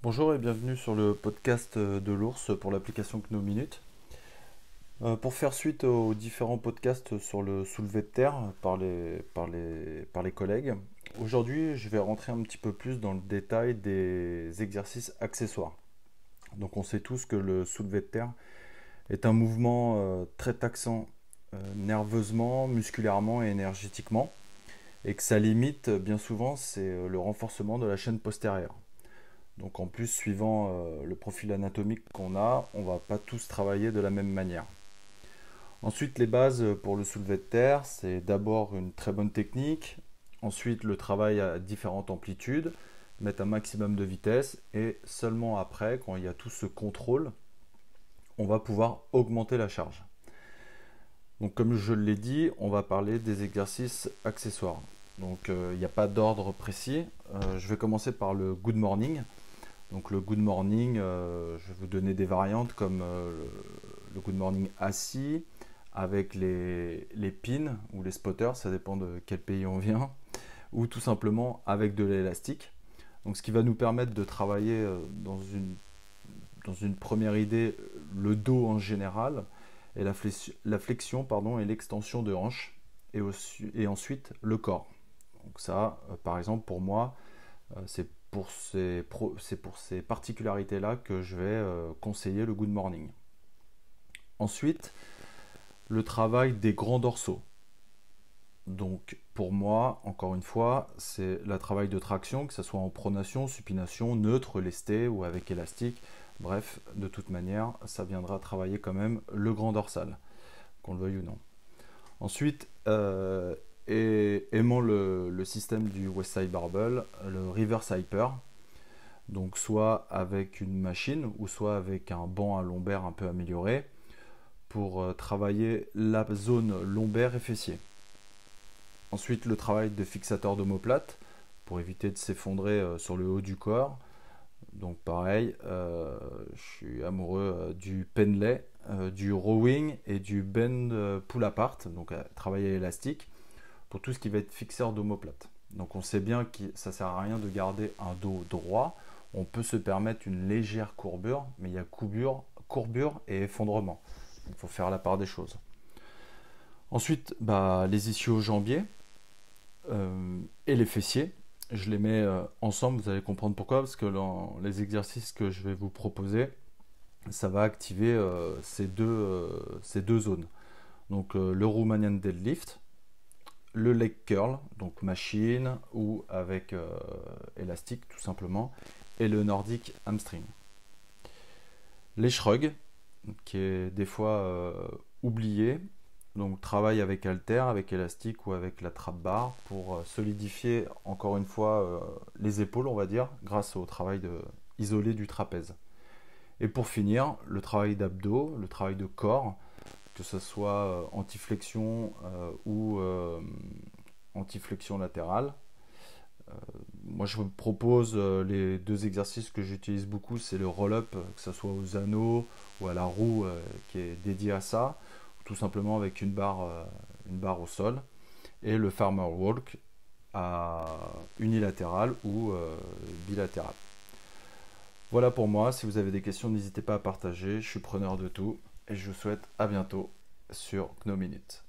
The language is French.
Bonjour et bienvenue sur le podcast de l'ours pour l'application Kno pour faire suite aux différents podcasts sur le soulevé de terre par les collègues, aujourd'hui je vais rentrer un petit peu plus dans le détail des exercices accessoires. Donc on sait tous que le soulevé de terre est un mouvement très taxant nerveusement, musculairement et énergétiquement, et que sa limite bien souvent c'est le renforcement de la chaîne postérieure. Donc en plus, suivant le profil anatomique qu'on a, on va pas tous travailler de la même manière. Ensuite, les bases pour le soulevé de terre, c'est d'abord une très bonne technique, ensuite le travail à différentes amplitudes, mettre un maximum de vitesse, et seulement après, quand il y a tout ce contrôle, on va pouvoir augmenter la charge. Donc comme je l'ai dit, on va parler des exercices accessoires. Donc il n'y a pas d'ordre précis. Je vais commencer par le good morning. Donc le good morning, je vais vous donner des variantes comme le good morning assis avec les pins ou les spotters, ça dépend de quel pays on vient, ou tout simplement avec de l'élastique. Donc ce qui va nous permettre de travailler dans une première idée le dos en général et la flexion pardon, et l'extension de hanche et ensuite le corps. Donc ça, par exemple pour moi, c'est pour ces particularités-là que je vais conseiller le good morning. Ensuite, le travail des grands dorsaux. Donc pour moi, encore une fois, c'est le travail de traction, que ce soit en pronation, supination, neutre, lesté ou avec élastique. Bref, de toute manière, ça viendra travailler quand même le grand dorsal, qu'on le veuille ou non. Ensuite, et aimant le système du Westside Barbell, le reverse hyper, donc soit avec une machine ou soit avec un banc à lombaire un peu amélioré pour travailler la zone lombaire et fessier. Ensuite, le travail de fixateur d'omoplate pour éviter de s'effondrer sur le haut du corps. Donc pareil, je suis amoureux du penlay, du rowing et du bend pull apart, donc travailler élastique pour tout ce qui va être fixeur d'omoplate. Donc on sait bien que ça ne sert à rien de garder un dos droit. On peut se permettre une légère courbure, mais il y a courbure et effondrement. Il faut faire la part des choses. Ensuite, les ischio-jambiers et les fessiers. Je les mets ensemble, vous allez comprendre pourquoi, parce que dans les exercices que je vais vous proposer, ça va activer ces deux zones. Donc le Romanian deadlift, le leg curl, donc machine ou avec élastique tout simplement, et le nordic hamstring. Les shrugs, qui est des fois oublié, donc travail avec halter, avec élastique ou avec la trap bar pour solidifier encore une fois les épaules, on va dire, grâce au travail isolé du trapèze. Et pour finir, le travail d'abdos, le travail de corps, que ce soit anti-flexion ou anti-flexion latérale. Moi, je vous propose les deux exercices que j'utilise beaucoup, c'est le roll-up, que ce soit aux anneaux ou à la roue qui est dédiée à ça, ou tout simplement avec une barre au sol, et le farmer walk à unilatéral ou bilatéral. Voilà pour moi, si vous avez des questions, n'hésitez pas à partager, je suis preneur de tout, et je vous souhaite à bientôt sur Kno Minute.